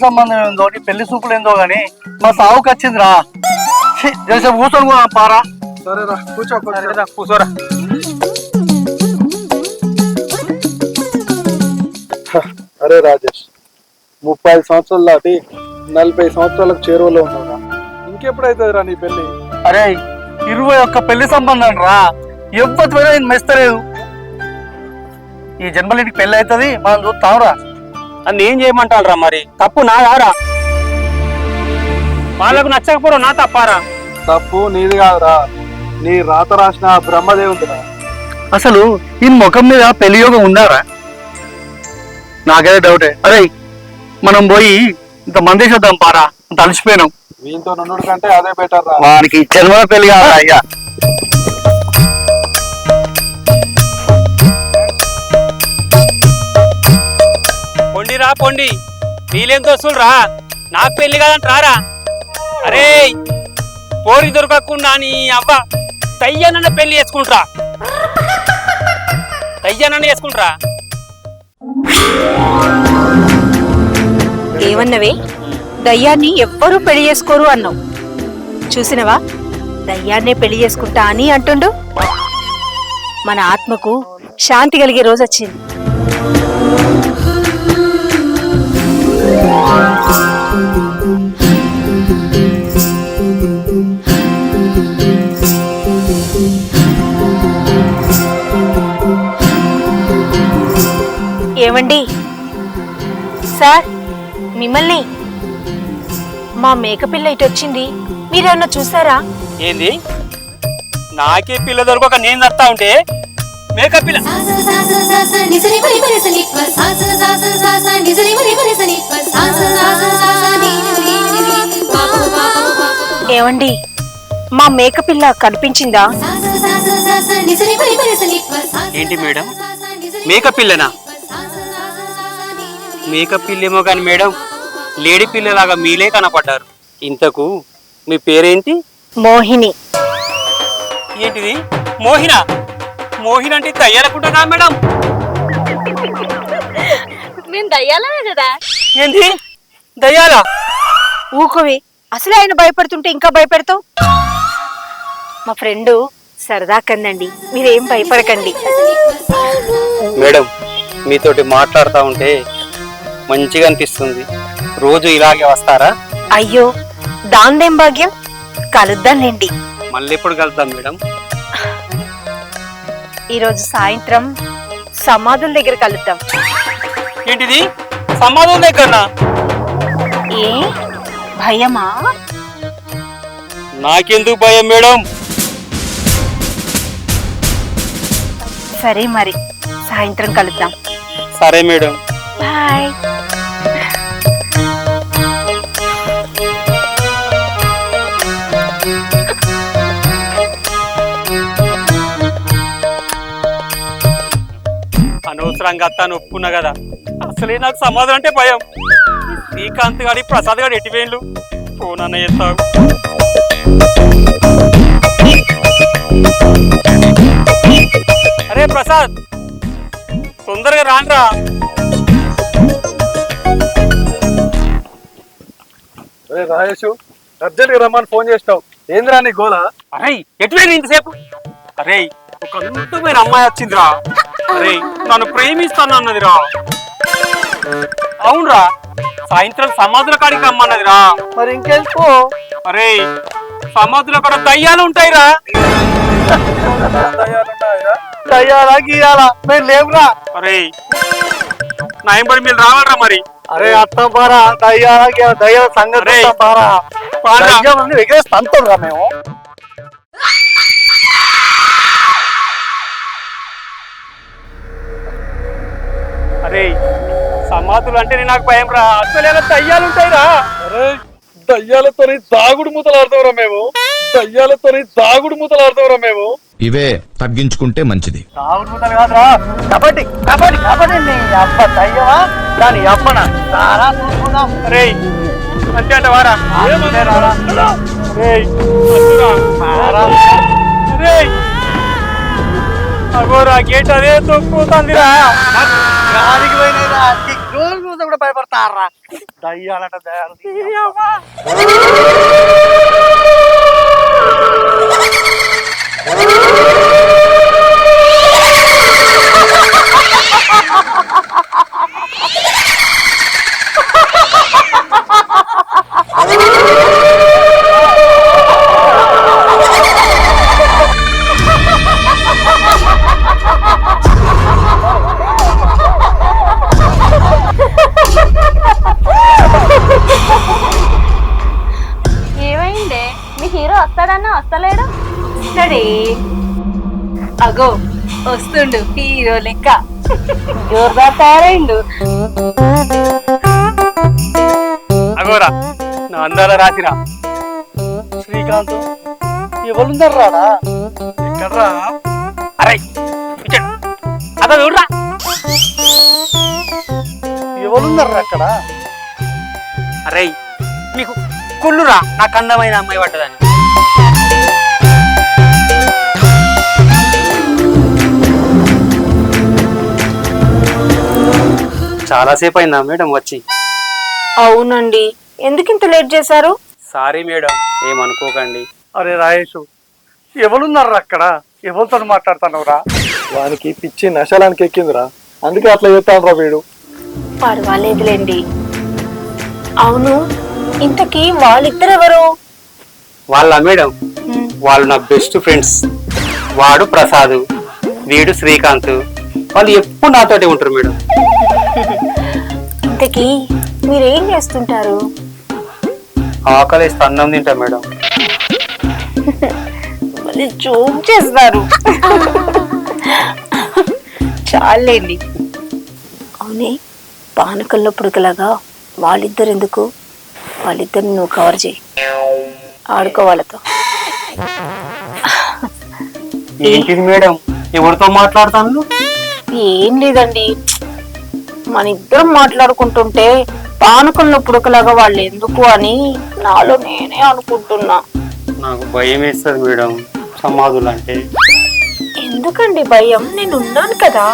సంబంధం ఏందో నీ పెళ్లి చూపులు ఏందో గాని మా సావుకి వచ్చిందిరా. జరసేపు కూర్చొని కూడా పారా. సరేరా కూర్చో కూర్చోరా. అరే రాజేష్, 35 సంవత్సరాలు దాటి 40 సంవత్సరాలకు చేరువలో ఉన్నావురా. ఇంకెప్పుడైతుంది రా నీ పెళ్లి? అరే 21 పెళ్లి సంబంధం రా. ఎవ్వరు నేను మెస్తలేదు. ఈ జన్మలో నీకు పెళ్లి అవుతుంది, మనం చూస్తాంరా. నన్ను ఏం చేయమంటారా? మరి తప్పు నా కారా? వాళ్ళకు నచ్చకపోవడం నా తప్పారా? తప్పు నీది కాదురా, నీ రాత రాసిన బ్రహ్మదేవుందిరా. అసలు ఈ ముఖం మీద పెళ్లి యోగం ఉన్నారా? నాకైతే డౌటే. అరే మనం పోయి ఇంత మంది చూద్దాం పారా, అంత అలసిపోయినాం. వీంతో నుండు కంటే అదే బెటర్ రా. వానికి జన్మ పెళ్లి కావాలా అయ్యా? పొండిరా పొండి, వీళ్ళేం దోస్తులు రా, నాకు పెళ్లి కాదంటారా? అరే పోరి దొరకకుండా నీ అవ్వ దయ్యానన్న పెళ్లి చేసుకుంటారా? దయ్యానన్న చేసుకుంటారా? ఏమన్నవే? దయ్యాన్ని ఎవ్వరూ పెళ్లి చేసుకోరు అన్నావు. చూసినవా, దయ్యాన్నే పెళ్లి చేసుకుంటా అని అంటుండు. మన ఆత్మకు శాంతి కలిగే రోజు వచ్చింది. ఏమండి సార్, మిమ్మల్ని మా మేకపిల్ల ఇటు వచ్చింది, మీరేమన్నా చూసారా? ఏంది? నాకే పిల్ల దొరకక నేను చస్తా ఉంటే మేకప్ పిల్ల? ఏమండి, మా మేకపిల్ల కనిపించిందా? ఏంటి మేడం, మేకప్ పిల్లనా? మేకప్ పిల్లేమో కానీ మేడం, లేడీ పిల్లలాగా మీలే కనపడ్డారు. ఇంతకు మీ పేరేంటి? మోహిని. ఏంటిది మోహిన? మోహిన అంటే దయ్యాలకుంటున్నా మేడం? నేను దయ్యాలనే కదా. ఏంటి దయ్యాలా? ఊకోవే, అసలే ఆయన భయపడుతుంటే ఇంకా భయపెడతావు. మా ఫ్రెండు సరదా కందండి, మీరేం భయపడకండి. మేడం మీతోటి మాట్లాడుతూ ఉంటే మంచిగా అనిపిస్తుంది. రోజు ఇలాగే వస్తారా? అయ్యో దాందేం భాగ్యం, కలుద్దాంలేండి. మళ్ళీ ఎప్పుడు కలుద్దాం మేడం? ఈరోజు సాయంత్రం సమాధుల దగ్గర కలుద్దాం. ఏంటిది సమాధుల దగ్గరనా? ఏ భయమా? నాకెందుకు భయం మేడం? సరే మరి సాయంత్రం కలుద్దాం. సరే మేడం. బాయ్. అనవసరంగా అత్తాను ఒప్పుకున్నా కదా. అసలే నాకు సమాధానం అంటే భయం. శ్రీకాంత్ గారి ప్రసాద్ గారు ఎటువేళ్ళు ఫోన్ అన్న చేస్తావు. అరే ప్రసాద్, తొందరగా రాండ్రా. అరే రాజేష్, అర్జెంట్ గా రమ్మని ఫోన్ చేసినావు, ఏంద్రా నీ గోలా? అరే ఎటువేళ్ళు ఇంతసేపు? అరే ఒక అందమైన అమ్మాయి వచ్చిందిరా. అరే నన్ను ప్రేమిస్తానన్నదిరా. అవునరా, సాయంత్రం సమాధుల కాడికి రమ్మన్నదిరా. మరి ఇంకెళ్ళిపో. అరే సమాధుల కాడ దయ్యాలు ఉంటాయిరా. దయ్యాలా గీయాలా మేము లేవురా. అరే నయంబడి మీరు రావాలరా మరి. అరే అత్తం పారా, దయ్యాలా దయ్యాల సంగతి పారా. ఎగరేస్తాంరా మేము. అరే సమాధులు అంటే నాకు భయం రా. అసలు దయ్యాలు ఉంటాయిరా. అరే దయ్యాలతో దాగుడు మూతలాడతావురా మేము. దయ్యాలతో దాగుడు మూతలాడతావురా మేము. ఇవే తగ్గించుకుంటే మంచిది. దాగుడు మూతలు కాదురా, కబడ్డీ కబడ్డీ కబడ్డీ. నీ అబ్బ దయ్యమా దాని అబ్బన సారా చూసుకుందాం. అరే అంతే అంట వారా. అగోరా గేట్ అదే తొక్కుతుందిరా. గాడికి పోయినా కూడా భయపడతారా. దయ్యాలట దయాలు ఏమైందే మీ హీరో వస్తాడన్నా వస్తలేడు? ఇక్కడే అగో వస్తుండు హీరో లెక్క జోరుగా తయారైండు. అగోరా నా అందాల రాసిరా శ్రీకాంత్ ఎవరుందరు రాడా ఎక్కడ్రా? అరే ఇచ్చాడు అదో చూడరా. ఎవరున్నారు అక్కడ అరే మీకు కుళ్ళురా నాకు అందమైన అమ్మాయి పడ్డదని. చాలాసేపు అయిందా మేడం వచ్చి? అవునండి, ఎందుకు ఇంత లేట్ చేశారు? సారీ మేడం, ఏమనుకోకండి. అరే రాయేష్ ఎవరున్నారు అక్కడ ఎవరితో మాట్లాడుతున్నావురా వానికి పిచ్చి నశలానికి ఎక్కిందిరా, అందుకే అట్లా చేస్తాను రా వీడు. పర్వాలేదులేండి. అవును, ఇంతకీ వాళ్ళిద్దరెవరు? వాళ్ళ మేడం వాళ్ళు నా బెస్ట్ ఫ్రెండ్స్. వాడు ప్రసాద్, వీడు శ్రీకాంత్. వాళ్ళు ఎప్పుడు నాతోటి ఉంటారు మేడం. ఇంతకీ మీరేం చేస్తుంటారు? ఆకలిస్తే అన్నం తింటా మేడం. మళ్ళీ జోక్ చేస్తారు. చాలండి. అవునే, పానకల్లో పుడకలాగా వాళ్ళిద్దరు ఎందుకు? వాళ్ళిద్దరిని నువ్వు కవర్ చేయి, ఆడుకో వాళ్ళతో. ఏంటిది మేడం, ఎవరితో మాట్లాడతాను? ఏం లేదండి, మన ఇద్దరం మాట్లాడుకుంటుంటే పానకంలో పుడకలాగా వాళ్ళు ఎందుకు అని నాలో నేనే అనుకుంటున్నా. నాకు భయం వేస్తుంది మేడం సమాధులు అంటే. ఎందుకండి భయం? నేను ఉన్నాను కదా.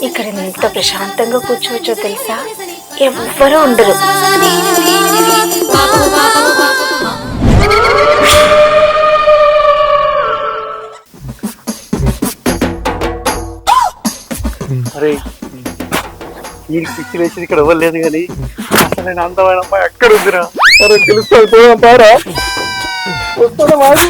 ఇక్కడ ఎంత ప్రశాంతంగా కూర్చోవచ్చో తెలుసా? ఎవ్వరూ ఉండరు. అరే ఈ పిచ్చి వేసింది ఇక్కడ ఇవ్వలేదు కానీ అసలు నేను అందమైన అమ్మాయి ఎక్కడ ఉందిరా? అరే పిలుస్తాను, పోదాం పారా. వస్తాడా వాడు?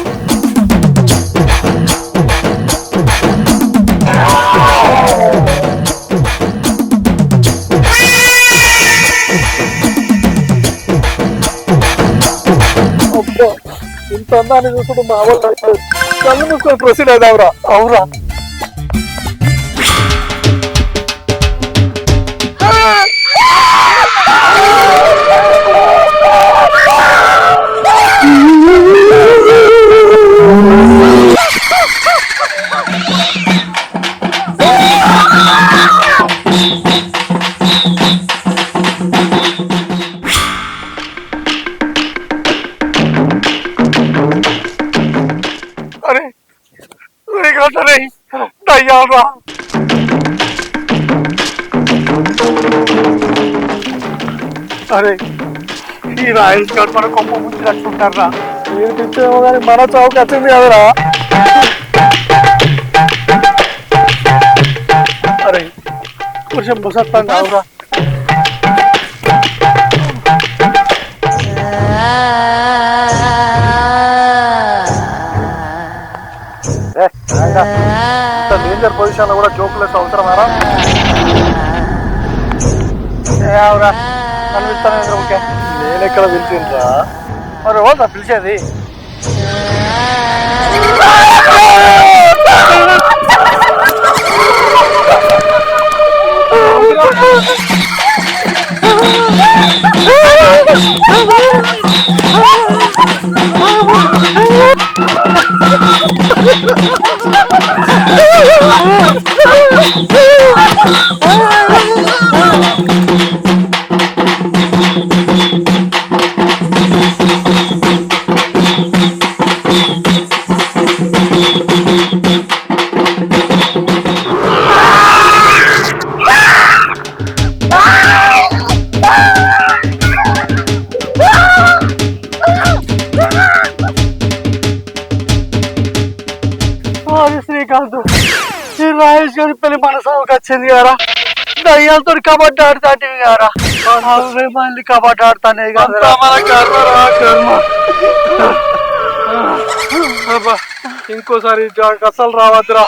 అబ్బా, ఇంత అందాన్ని చూసుకుంటూ మా వాళ్ళు కళ్ళు మూసుకొని ప్రొసీడ్ అవుదావురా. అవురా అరే శ్రీకాంత్ అరే దయ్యాలరా. అరే ఈ రాయల్స్ గారు మన కొమ్మ ముందు కట్టుకుంటారా? నేను పిచ్చేమో కానీ మన చౌక వచ్చింది కదరా. అరే కొంచెం ముసత్తాం కావురా. డేంజర్ పొజిషన్ లో కూడా జోకులేసి అవసరమారా? అవురా కనిపిస్తాను ఓకే. నేను ఎక్కడ పిలిచిండ్రా? మరి రోజా పిలిచేది? వచ్చింది కదా దయ్యాలతో కబడ్డీ ఆడుతాంటివి కదా అవే మళ్ళీ కబడ్డీ ఆడుతానే కదా మన కర్మరా కర్మ. అబ్బా, ఇంకోసారి అసలు రావద్దురా.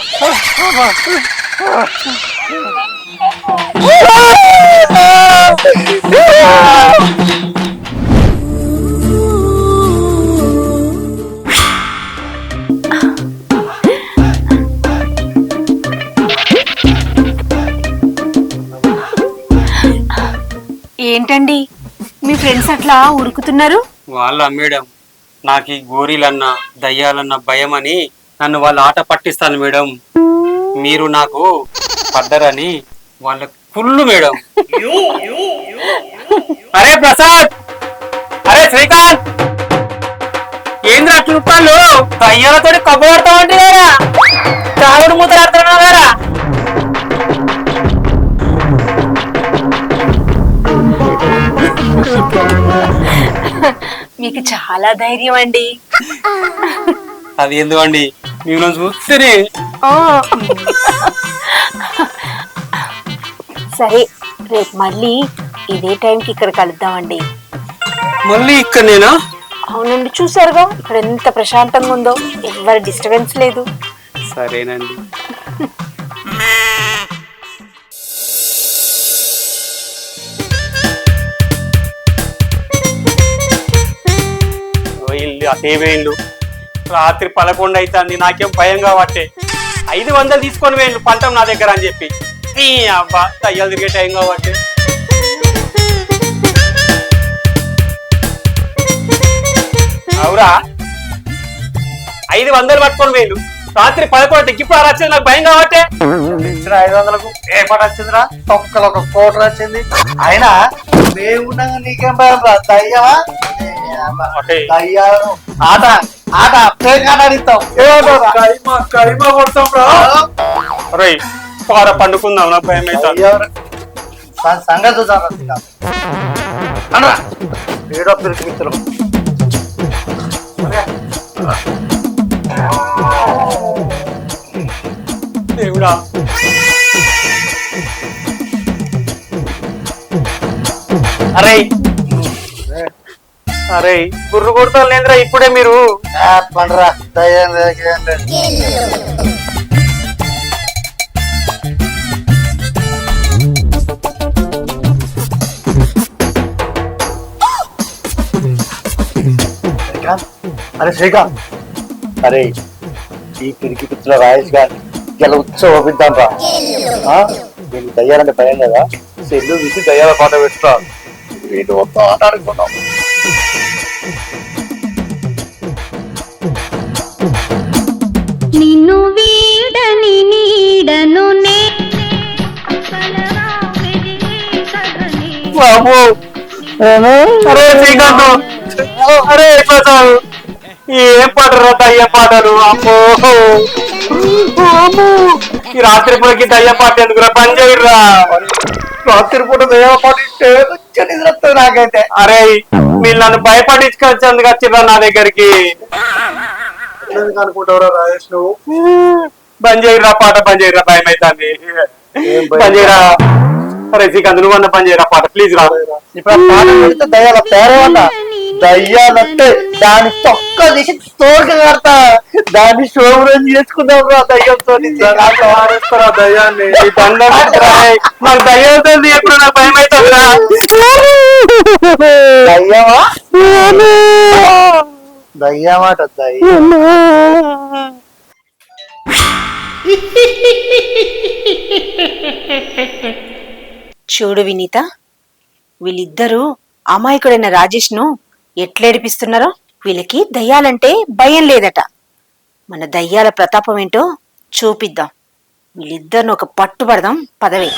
ఏంటండి మీ ఫ్రెండ్స్ అట్లా ఉరుకుతున్నారు? వాళ్ళ మేడం నాకు ఈ గోరీలన్నా దయ్యాలన్నా భయం అని నన్ను వాళ్ళ ఆట పట్టిస్తాను మేడం. మీరు నాకు పడ్డరని వాళ్ళ కుళ్ళు మేడం. అరే ప్రసాద్, అరే శ్రీకాంత్, ఏంద్రా చూపాలు దయ్యాలతో కబ్బడతామంటే కదా తాగుడు ముద్దలాడుతున్నావు కదా. మీకు చాలా ధైర్యం అండి. అది ఎందుకండి మీరు చూస్తేనే. సరే రేపు మళ్ళీ ఇదే టైంకి ఇక్కడ కలుద్దామండి. మళ్ళీ ఇక్కడ నేనా? అవునండి, చూసారుగా ఇక్కడ ఎంత ప్రశాంతంగా ఉందో, ఎవరి డిస్టర్బెన్స్ లేదు. సరేనండి. ఇల్లు అదే వేళ్ళు రాత్రి 11 అవుతుంది. నాకేం భయం కాబట్టే 500 తీసుకొని వేళ్ళు పంటం నా దగ్గర అని చెప్పి నీ అబ్బా దయ్యాలు తిరిగే టైం కాబట్టి. అవురా 500 పట్టుకొని వేళ్ళు రాత్రి 11 ఇప్పుడు వచ్చింది నాకు భయం కాబట్టే. ఇచ్చిన 500కు ఏ పాట వచ్చిందిరా? ఒక్కలు ఒక కోట వచ్చింది. అయినా దేవుడు నీకేం భయం రా దయ్యమా? దయ్యాలను ఆట ఆట పేకాడిస్తాం కైమా కొడతాం రా. అరే పార పండుకుందాం, నాకు భయం అవుతుంది. సంగతి చూద్దాం అనరా ఏడో పిరికి మిత్రులు. దేవుడా అరే అరే గుర్రు కొడతాను లేదురా ఇప్పుడే మీరు. పండరా దయ్యం అరే శ్రీకాంత్, అరే ఈ పిరికి పిచ్చుల రాయేష్ గారిని ఇలా ఉత్సవిద్దాం రా. నేను దయ్యాలంటే భయం కదా, సెల్లు తీసి దయ్యాల పాట పెట్టురా. వీటి మొత్తం ఆట ఆడుకుంటాం. నిన్ను వీడని నీడను బాబు అరే శ్రీకాంత్, అరే ప్రసాద్, ఏం పాటరా దయ్య పాటలు. అమ్మో ఈ రాత్రి పూటకి దయ్య పాట ఎందుకురా, పని చేయరా. రాత్రి పూట దయ్యాల పాట ఇస్తే మంచిగా నిద్ర వస్తుంది నాకైతే. అరే మీరు నన్ను భయపడించుకొచ్చేందుకు వచ్చిర్రా నా దగ్గరికి. అనుకుంటావురా రాజేష్ నువ్వు? పని చేయరా పాట, పని చేయరా, భయం అవుతుంది. పని చేయరా. అరే శ్రీకాంత్ నువ్వు అన్న పని చేయరా పాట ప్లీజ్ రా. ఇప్పుడు పాట పెడితే దయ్యాల పేరేమన్న దయ్యాలంటే దాని తొక్క తీసి తోడుగా కడతా, దాన్ని శోభనం చేసుకుందాం రా దయ్యంతో. ఆడేస్తారా దయ్యాన్ని? నాకు దయ్యంతో ఎప్పుడు నాకు భయం అవుతుందిరా. దయ్యమా దయ్యమాట దయ్యం. చూడు వినీత, వీళ్ళిద్దరూ అమాయకుడైన రాజేష్ ను ఎట్లేడిపిస్తున్నారో. వీళ్ళకి దయ్యాలంటే భయం లేదట. మన దయ్యాల ప్రతాపం ఏంటో చూపిద్దాం. వీళ్ళిద్దరిని ఒక పట్టుబడదాం పదవే.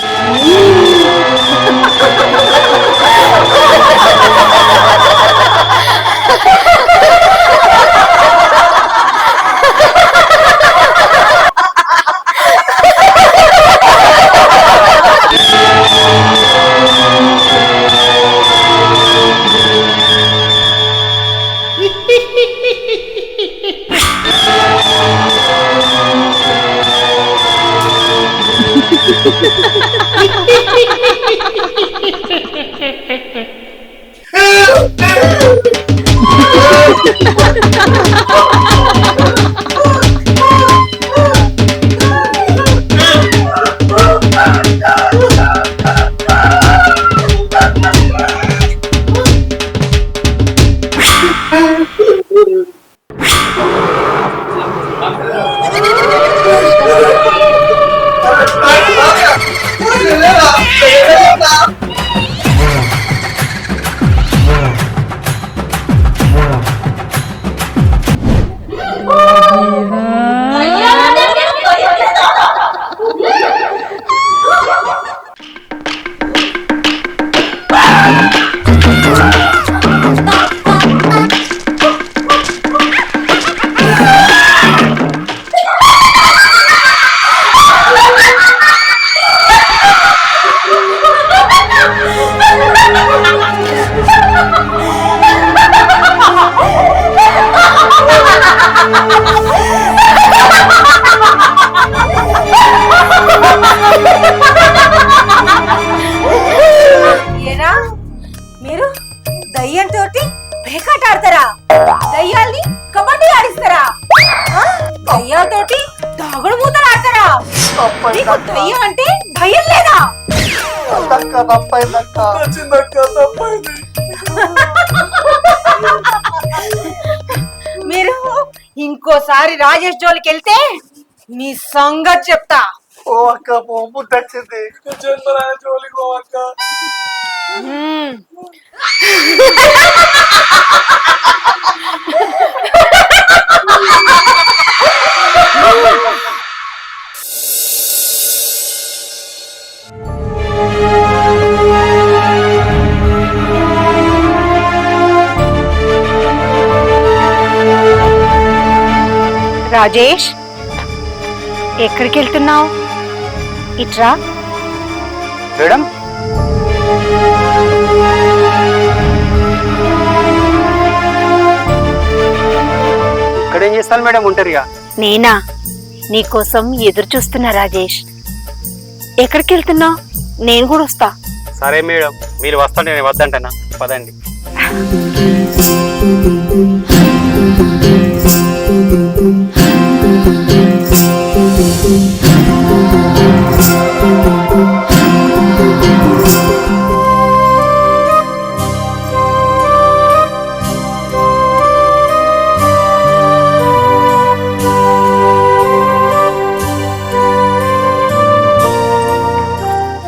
ఏనా మీరు దయ్యంతో పేకాట ఆడతారా? దయ్యాల్ని కబడ్డీ ఆడిస్తారా? దయ్యాలతోటి దాగుడు మూతలు ఆడతారా? నీకు దయ్యం అంటే భయం లేదా? మీరు ఇంకోసారి రాజేష్ జోలికి వెళ్తే మీ సంగతి చెప్తా. ఓ అక్క బుద్ధి వచ్చింది, జోలికి పో అక్క. రాజేష్, ఎక్కడికి వెళ్తున్నావు? ఇట్రా. మేడం, ఇక్కడ ఏం చేస్తాను మేడం ఒంటరిగా? నేనా? నీకోసం ఎదురు చూస్తున్నా రాజేష్. ఎక్కడికి వెళ్తున్నావు? నేను కూడా వస్తా. సరే మేడం, మీరు వస్తాను, నేను వద్దంటనా? పదండి.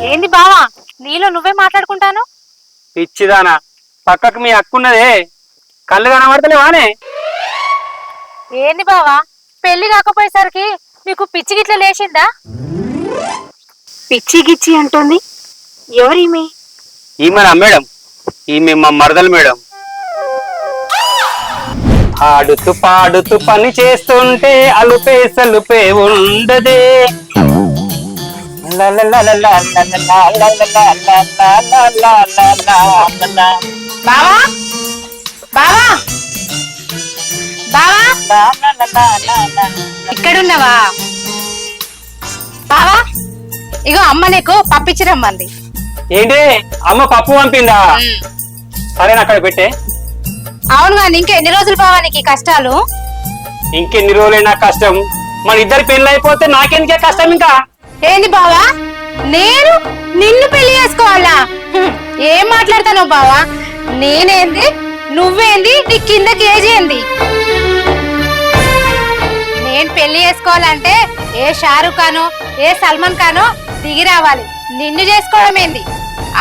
ఏంది బావా, నీలో నువ్వే మాట్లాడుకుంటాను? పిచ్చిదానా, పక్కకు మీ అక్కున్నదే, కళ్ళు కనబడతలేవానే? ఏంది బావా, పెళ్లి కాకపోయేసరికి మీకు పిచ్చి గిట్ల లేచిందా? పిచ్చి గిచ్చి అంటుంది ఎవరీమె? ఈమెనా మేడం? ఈమె మా మరదలు మేడం. ఆడుతూ పాడుతూ పని చేస్తుంటే అలుపే సలుపే ఉండదే. బావా బావా బావా, ఇక్కడున్నావా? బావా, ఇగో అమ్మ నీకు పప్పిచ్చిరమ్మంది. ఏంటి, అమ్మ పప్పు పంపిందా? సరేనా, అక్కడ పెట్టే. అవును కానీ ఇంకెన్ని రోజులు బావా నీకు ఈ కష్టాలు? ఇంకెన్ని రోజులైనా కష్టం, మన ఇద్దరి పెళ్లి అయిపోతే నాకెందుకే కష్టం ఇంకా? ఏంది బావా, నేను నిన్ను పెళ్లి చేసుకోవాలా? ఏం మాట్లాడతాను బావా? నేనేంది, నువ్వేంది, నీ కింద కేజీ ఏంది? నేను పెళ్లి చేసుకోవాలంటే ఏ షారుఖ్ ఖానో ఏ సల్మాన్ ఖానో దిగి రావాలి. నిన్ను చేసుకోవడం ఏంది?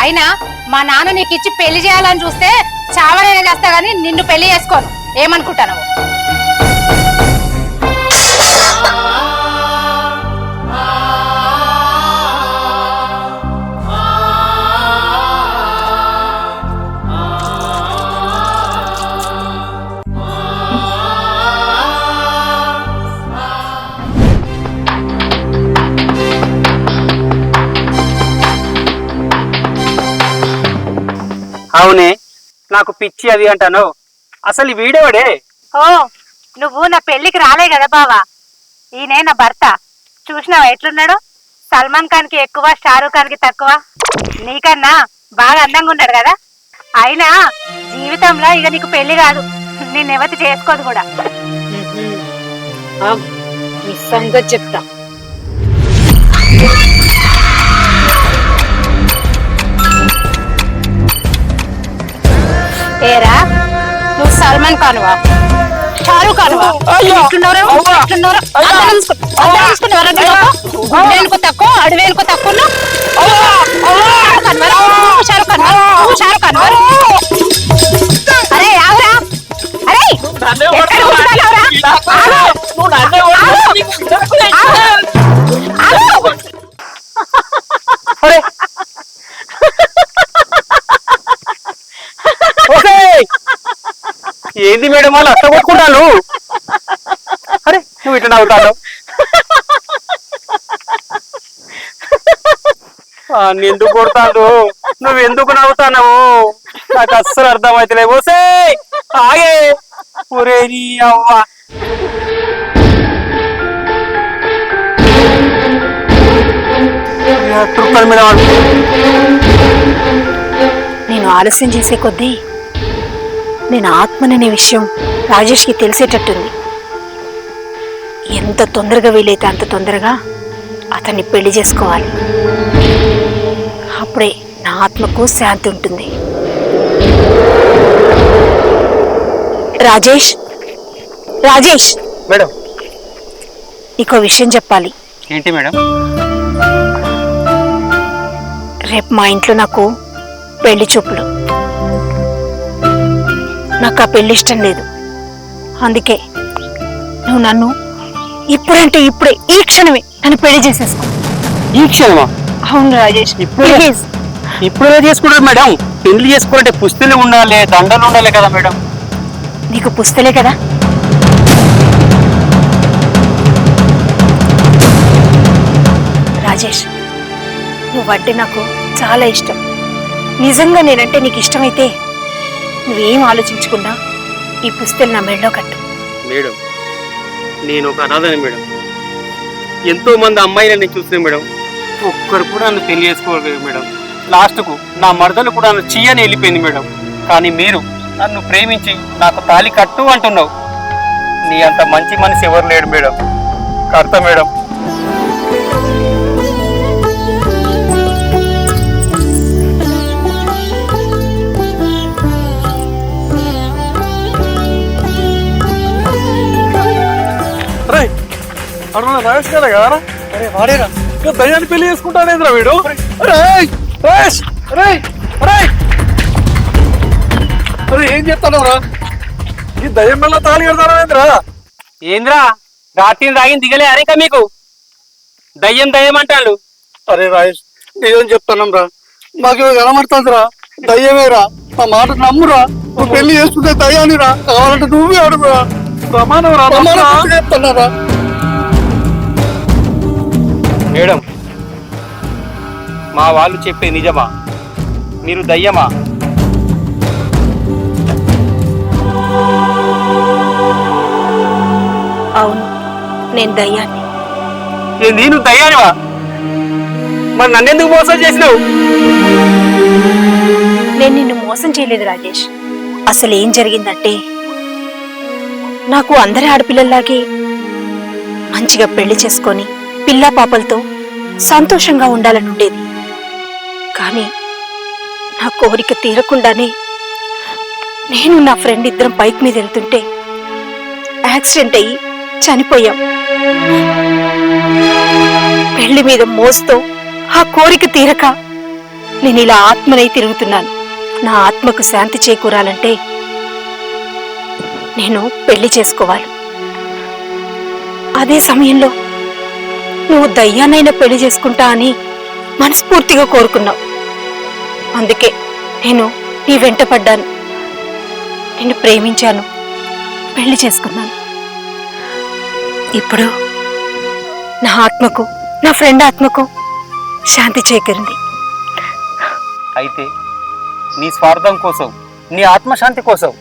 అయినా మా నాన్న నీకు ఇచ్చి పెళ్లి చేయాలని చూస్తే చావనైనా చేస్తా గానీ నిన్ను పెళ్లి చేసుకోను. ఏమనుకుంటాను? అవునే, నాకు పిచ్చి అది అంటాను. అసలు ఈ వీడేవాడే? ఓ, నువ్వు నా పెళ్లికి రాలే కదా బావా? ఈయనే నా భర్త. చూసినావా ఎట్లున్నాడు? సల్మాన్ ఖాన్ కి ఎక్కువ, షారూక్ ఖాన్ కి తక్కువ? నీకన్నా బాగా అందంగా ఉన్నాడు కదా. అయినా జీవితంలో ఇక నీకు పెళ్లి కాదు, నేను ఎవతి చేసుకోదు కూడా. నీ సంగతి చెప్తా. ఏరా, నువ్వు సల్మాన్ ఖాన్వా, షారూక్ ఖాన్వా? గుండెలకు తక్కువ, అడవేలకు తక్కువ. షారూక్ ఖాన్, షారూక్ ఖాన్. అరే ఆవురా, అరే ఎక్కడ కూర్చున్నావురా? ఏంది మేడం వాళ్ళు అట్లా కొట్టుకుంటాను? అరే నువ్వు ఇట్లా నవ్వుతాను. ఎందుకు కొడతాను? నువ్వు ఎందుకు నవ్వుతావు? నాకు అస్సలు అర్థమైతలే. ఓసే ఆగే ఒరే నీ అవ్వ. నేను ఆలస్యం చేసే కొద్దీ నేను ఆత్మననే విషయం రాజేష్కి తెలిసేటట్టుంది. ఎంత తొందరగా వీలైతే అంత తొందరగా అతన్ని పెళ్లి చేసుకోవాలి. అప్పుడే నా ఆత్మకు శాంతి ఉంటుంది. రాజేష్, రాజేష్ మేడం, నీకో విషయం చెప్పాలి. ఏంటి మేడం? రేపు మా ఇంట్లో నాకు పెళ్లి చూపులు. నాకు ఆ పెళ్లి ఇష్టం లేదు. అందుకే నువ్వు నన్ను ఇప్పుడంటే ఇప్పుడే, ఈ క్షణమే నన్ను పెళ్లి చేసేసుకో. ఈ క్షణమా? అవును రాజేష్, ప్లీజ్. ఇప్పుడే చేసుకుంటారు మేడం. పెళ్లి చేసుకోవాలంటే పుస్తలు ఉండాలి, దండలు ఉండాలి కదా మేడం. నీకు పుస్తలే కదా. రాజేష్, నువ్వంటే నాకు చాలా ఇష్టం. నిజంగా నేనంటే నీకు ఇష్టమైతే నువ్వేం ఆలోచించకుండా ఈ పుస్తలు నా మెడలో కట్టు. మేడం, నేను ఒక అనాథని మేడం. ఎంతో మంది అమ్మాయిలని చూసాను మేడం, ఒక్కరు కూడా నన్ను పెళ్లి చేసుకోలేదు మేడం. లాస్ట్కు నా మరదలు కూడా నన్ను చీయని వెళ్ళిపోయింది మేడం. కానీ మీరు నన్ను ప్రేమించి నాకు తాళి కట్టు అంటున్నావు. నీ అంత మంచి మనిషి ఎవరు లేడు మేడం. కడతా మేడం. అడుగున్నా రాజేష్ కదా కదరా? అరే వాడేరా, ఇంకా దయ్యాన్ని పెళ్లి చేసుకుంటానేంద్రా వీడు? అరే ఏం చెప్తానవరా? ఈ దయ్యం వల్ల తాళి కడతానేంద్రా? ఏంద్రా రాత్రి తాగిన దిగలే అరేక మీకు? దయ్యం దయ్యం అంటాడు. అరే రాజేష్, నిజం చెప్తానం రా, మాకు కనబడుతుందిరా, దయ్యమేరా. నా మాట నమ్మురా, నువ్వు పెళ్లి చేసుకుంటే దయ్యాన్ని రా, కావాలంటే నువ్వే అడుగురా. ప్రమాణం రా, చెప్తున్నారా? మేడం, మా వాళ్ళు చెప్పే నిజమా? మీరు దయ్యమా? అవును, నేను దయ్యాన్ని. నేను దయ్యానివా? మరి నన్నెందుకు మోసం చేసినావు? నేను నిన్ను మోసం చేయలేదు రాజేష్. అసలు ఏం జరిగిందంటే, నాకు అందరి ఆడపిల్లల్లాగే మంచిగా పెళ్లి చేసుకొని పిల్లా పాపలతో సంతోషంగా ఉండాలని ఉండేది. కానీ నా కోరిక తీరకుండానే నేను నా ఫ్రెండ్ ఇద్దరం బైక్ మీద వెళ్తుంటే యాక్సిడెంట్ అయ్యి చనిపోయాం. పెళ్లి మీద మోస్తూ ఆ కోరిక తీరక నేను ఇలా ఆత్మనై తిరుగుతున్నాను. నా ఆత్మకు శాంతి చేకూరాలంటే నేను పెళ్లి చేసుకోవాలి. అదే సమయంలో నువ్వు దయ్యానైనా పెళ్లి చేసుకుంటా అని మనస్ఫూర్తిగా కోరుకున్నావు. అందుకే నేను నీ వెంట పడ్డాను, నిన్ను ప్రేమించాను, పెళ్లి చేసుకున్నాను. ఇప్పుడు నా ఆత్మకు, నా ఫ్రెండ్ ఆత్మకు శాంతి చేకూరింది. అయితే నీ స్వార్థం కోసం, నీ ఆత్మశాంతి కోసం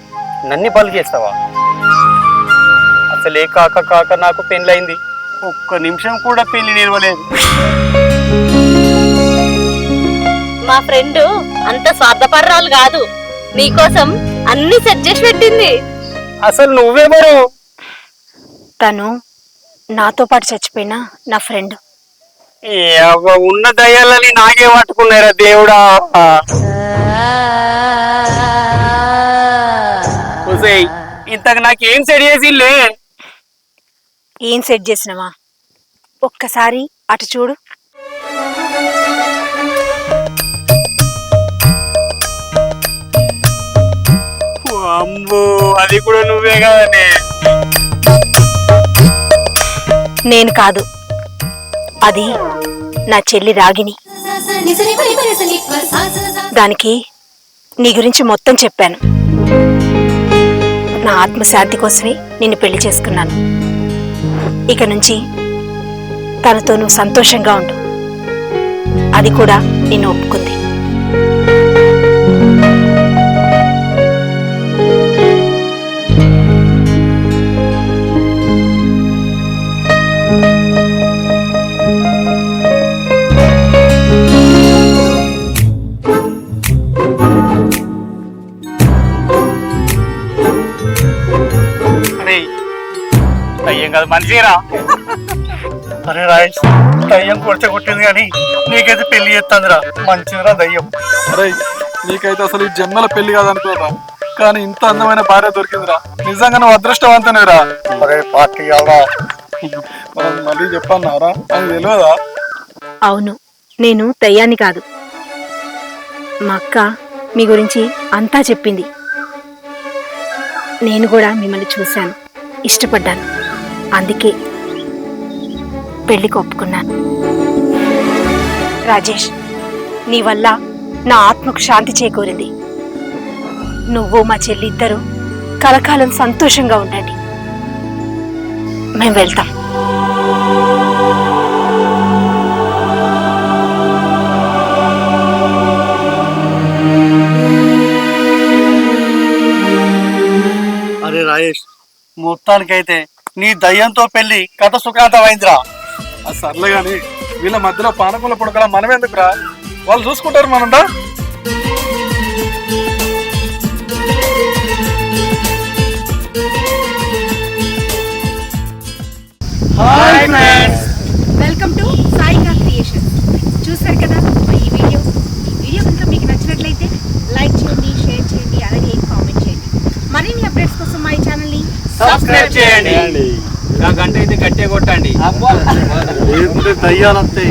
నన్ను బలి చేస్తావా? అసలే కాక నాకు పెళ్ళైంది, ఒక్క నిమిషం కూడా పెళ్లి నిలవలేదు. మా ఫ్రెండ్ అంత స్వార్థపర్రాలు కాదు, నీకోసం అన్ని సెట్ చేసి పెట్టింది. అసలు నువ్వెవరు? తను నాతో పాటు చచ్చిపోయిన నా ఫ్రెండ్. ఉన్న దయ్యాలని నాకే పట్టుకున్నారా దేవుడా. ఒసేయ్, ఇంతకు నాకేం సెట్ చేసిలే? ఏం సెట్ చేసినవా? ఒక్కసారి అటు చూడు. అమ్మో, అది కూడా నువ్వే కదనే. నేను కాదు, అది నా చెల్లి రాగిని. దానికి నీ గురించి మొత్తం చెప్పాను. నా ఆత్మశాంతి కోసమే నిన్ను పెళ్లి చేసుకున్నాను. ఇక నుంచి తనతో నువ్వు సంతోషంగా ఉండు. అది కూడా నిన్ను ఒప్పుకుంది. దయ్యం కాదు, మనిషిరా. అరే రాయేష్, దయ్యం కొడితే కొట్టింది కానీ నీకైతే పెళ్లి చేస్తుందిరా. మంచిదిరా దయ్యం. అరే నీకైతే అసలు ఈ జన్మల పెళ్లి కాదనుకోరా, కానీ ఇంత అందమైన భార్య దొరికిందిరా. నిజంగా నువ్వు అదృష్టవంతనేరా. అరే పార్టీ అవరా. మనం మళ్ళీ చెప్పన్నారా, అది తెలియదా? అవును, నేను దయ్యాన్ని కాదు. మా అక్క మీ గురించి అంతా చెప్పింది. నేను కూడా మిమ్మల్ని చూశాను, ఇష్టపడ్డాను. అందుకే పెళ్లికి ఒప్పుకున్నాను. రాజేష్, నీ వల్ల నా ఆత్మకు శాంతి చేకూరింది. నువ్వు మా చెల్లి ఇద్దరు కలకాలం సంతోషంగా ఉండండి. మేము వెళ్తాం. అరే రాయేష్, మొత్తానికైతే నీ దయ్యంతో పెళ్లి కథ సుఖాంతమైందిరా. అది సర్లే గాని వీళ్ళ మధ్యలో పానకుల పుడకల మనమెందుకురా? వాళ్ళు చూసుకుంటారు మనందా. Welcome to Saiga Creations. చూసారు కదా ఈ వీడియో కనుక మీకు నచ్చినట్లయితే లైక్ చేయండి, షేర్ చేయండి, అలాగే కామెంట్ చేయండి. మరిన్ని అప్డేట్స్ కోసం మా ఛానల్ని సబ్స్క్రైబ్ చేయండి. నా గంట అయితే గట్టిగా కొట్టండి. దయ్యాలంతే